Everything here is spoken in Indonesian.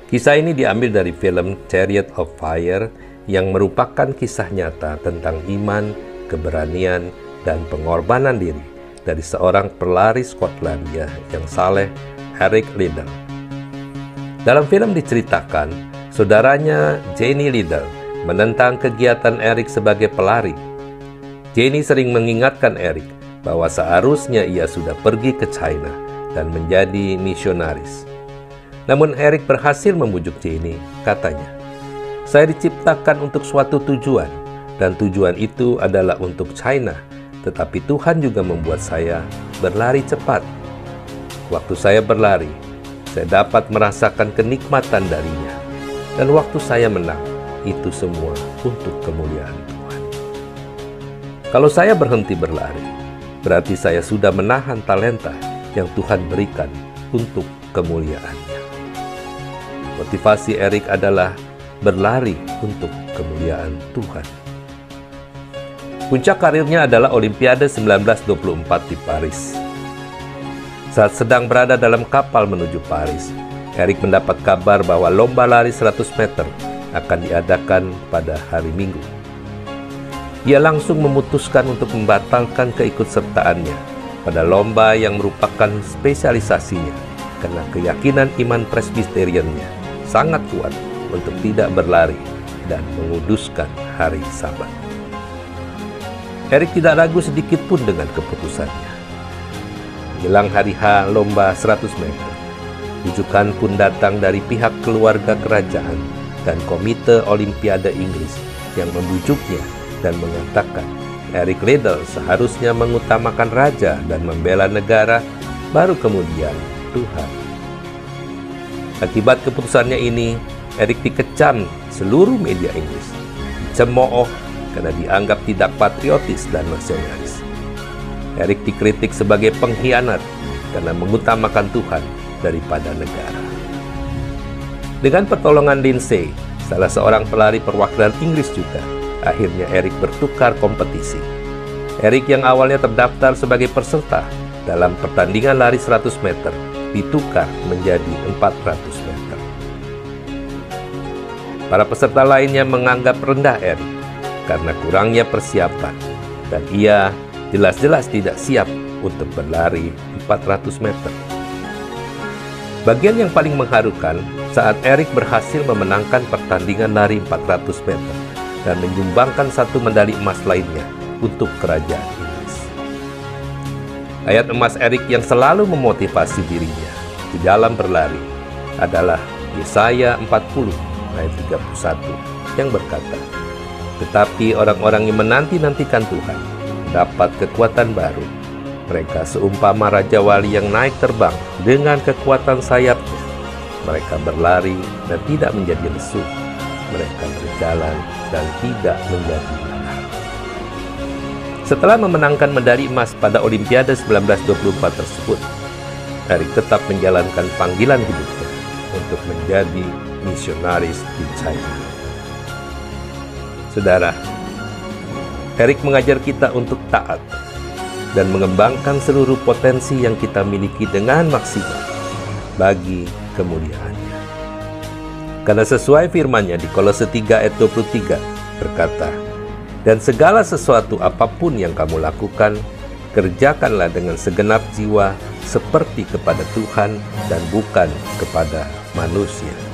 Kisah ini diambil dari film Chariot of Fire yang merupakan kisah nyata tentang iman, keberanian, dan pengorbanan diri dari seorang pelari Skotlandia yang saleh, Eric Liddell. Dalam film diceritakan, saudaranya Jenny Liddell menentang kegiatan Eric sebagai pelari. Jenny sering mengingatkan Eric bahwa seharusnya ia sudah pergi ke China dan menjadi misionaris. Namun Eric berhasil membujuk Jenny, katanya, "Saya diciptakan untuk suatu tujuan, dan tujuan itu adalah untuk China, tetapi Tuhan juga membuat saya berlari cepat. Waktu saya berlari, saya dapat merasakan kenikmatan darinya, dan waktu saya menang, itu semua untuk kemuliaan Tuhan. Kalau saya berhenti berlari, berarti saya sudah menahan talenta yang Tuhan berikan untuk kemuliaan-Nya." Motivasi Eric adalah berlari untuk kemuliaan Tuhan. Puncak karirnya adalah Olimpiade 1924 di Paris. Saat sedang berada dalam kapal menuju Paris, Eric mendapat kabar bahwa lomba lari 100 meter akan diadakan pada hari Minggu. Ia langsung memutuskan untuk membatalkan keikutsertaannya pada lomba yang merupakan spesialisasinya karena keyakinan iman Presbyteriannya sangat kuat untuk tidak berlari dan menguduskan hari Sabat. Eric tidak ragu sedikit pun dengan keputusannya. Jelang hari H lomba 100 meter, rujukan pun datang dari pihak keluarga kerajaan dan Komite Olimpiade Inggris yang membujuknya dan mengatakan Eric Liddell seharusnya mengutamakan raja dan membela negara, baru kemudian Tuhan. Akibat keputusannya ini, Eric dikecam seluruh media Inggris, dicemooh karena dianggap tidak patriotis dan nasionalis. Eric dikritik sebagai pengkhianat karena mengutamakan Tuhan daripada negara. Dengan pertolongan Lindsay, salah seorang pelari perwakilan Inggris juga, akhirnya Eric bertukar kompetisi. Eric yang awalnya terdaftar sebagai peserta dalam pertandingan lari 100 meter, ditukar menjadi 400 meter. Para peserta lainnya menganggap rendah Eric karena kurangnya persiapan, dan ia jelas-jelas tidak siap untuk berlari 400 meter. Bagian yang paling mengharukan saat Eric berhasil memenangkan pertandingan lari 400 meter dan menyumbangkan 1 medali emas lainnya untuk kerajaan Inggris. Ayat emas Eric yang selalu memotivasi dirinya di dalam berlari adalah Yesaya 40 ayat 31 yang berkata, "Tetapi orang-orang yang menanti-nantikan Tuhan dapat kekuatan baru. Mereka seumpama Raja Wali yang naik terbang dengan kekuatan sayapnya. Mereka berlari dan tidak menjadi lesu. Mereka berjalan dan tidak menjadi lelah." Setelah memenangkan medali emas pada Olimpiade 1924 tersebut, Eric tetap menjalankan panggilan hidupnya untuk menjadi misionaris di China. Saudara, Eric mengajar kita untuk taat dan mengembangkan seluruh potensi yang kita miliki dengan maksimal bagi kemuliaan-Nya. Karena sesuai firman-Nya di Kolose 3 ayat 23 berkata, "Dan segala sesuatu apapun yang kamu lakukan, kerjakanlah dengan segenap jiwa seperti kepada Tuhan dan bukan kepada manusia."